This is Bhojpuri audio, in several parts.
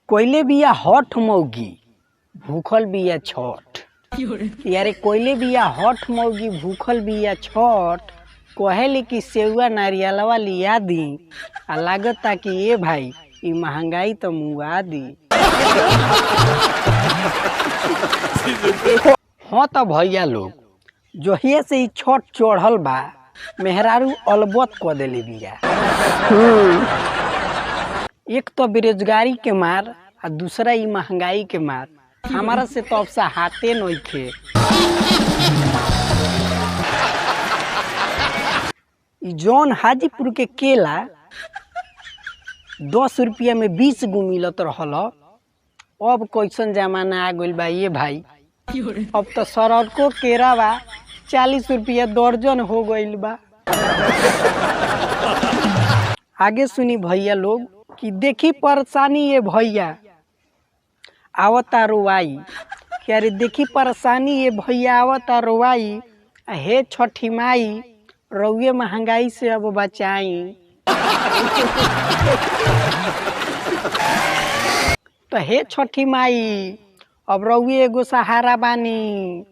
कोयले बिया हठ मौगी भूखल बिया छठ। यारे कोयले बिया हठ मौगी भूखल बिया छठ। कहेली कि सेउआ नारियलवा लिया दी आ लागता कि ए भाई ई महंगाई तो मुआ दी। हाँ तो भैया लोग जोहिए से ई छठ चढ़ल बा मेहरारू अलबत क देले बिया। एक तो बेरोजगारी के मार आ दूसरा ई महंगाई के मार हमारा से तो अब सहाते नइखे। ई जौन हाजीपुर के केला 10 रुपया में 20 गो मिलत रहल, अब कैसन जमाना आ गइल बा ये भाई। अब तो सरको केरा बा 40 रुपया दर्जन हो गइल बा। आगे सुनी भैया लोग कि देखी परेशानी ये भैया आवता रोवाई। क्या रे देखी परेशानी ये भैया आवता रोवाई। हे छठी माई रउए महंगाई से अब बचाई। तो हे छठी माई अब रउए एगो सहारा बानी,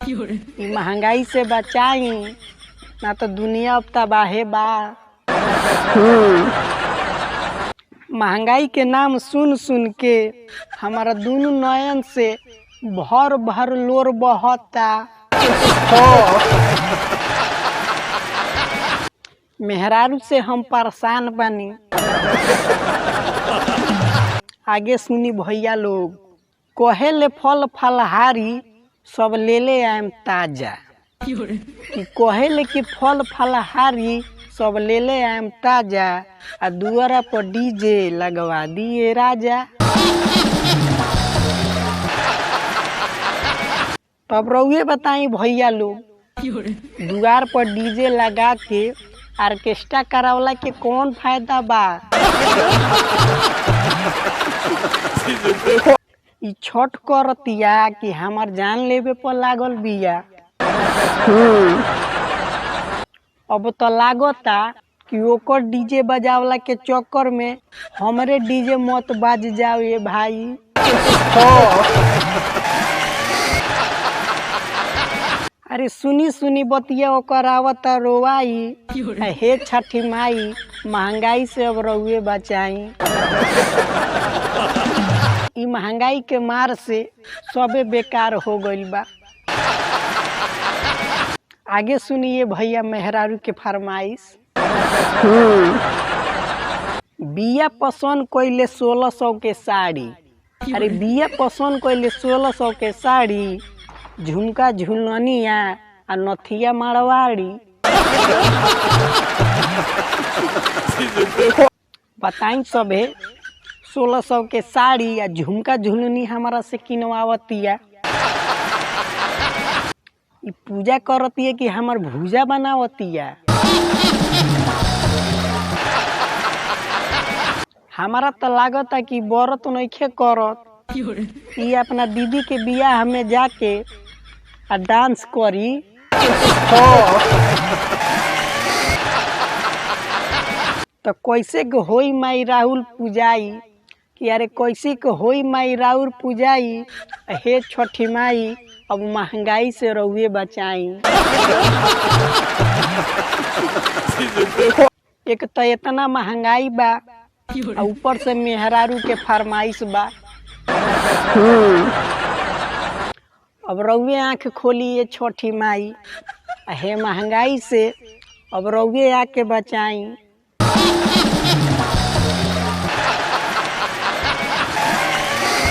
ई महंगाई से बचाई ना तो दुनिया अब तबाहे बा। महंगाई के नाम सुन सुन के हमारा दोनों नयन से भर भर लोर बहता। मेहरारू से हम परेशान बनी। आगे सुनी भैया लोग कहेले फल फलहारी सब ले ले आएम ताजा। कि कहेले कि फल फलहारी सब ले ले आएम ताजा आ दुआरा पर डीजे लगवा दिए राजा। तब रउए बताई भैया लोग दुआर पर डीजे लगा के ऑर्केस्ट्रा करावला के कौन फायदा बा। ई छठ करतिया कि हमार जान लेवे पर लागल बिया। अब तो लागता कि ओकर डीजे बजावला के चक्कर में हमरे डीजे मत बाज जाओ ये भाई। अरे सुनी सुनी बतिया ओकर आवता रोवाई। हे छठी माई महंगाई से अब रउए बचाई। ई महंगाई के मार से सबे बेकार हो गइल बा। आगे सुनिए भैया मेहरारू के फरमाइश। बिया पसंद कइले 1600 के साड़ी। अरे बिया पसंद कइले 1600 के साड़ी, झुमका झुलनिया आ नथिया मारवाड़ी। बताई सबे 1600 के साड़ी या झुमका झुलनी हमारा से किनवावतिया। ई पूजा करतिया कि हमार भूजा बनावतिया। हमारा तो लागता कि व्रत नइखे करत। ई अपना दीदी के बियाह में जाके आ डांस करी। तो कैसे के होई माई राहुल पूजाई। कि यारे कैसे के होई माई राउर पूजाई। हे छठी माई अब महंगाई से रउए बचाई। एक तो इतना महंगाई बा ऊपर से मेहरारू के फरमाइश बा। अब रउए आँख खोली ये छठी माई। हे महंगाई से अब रउए आके बचाई।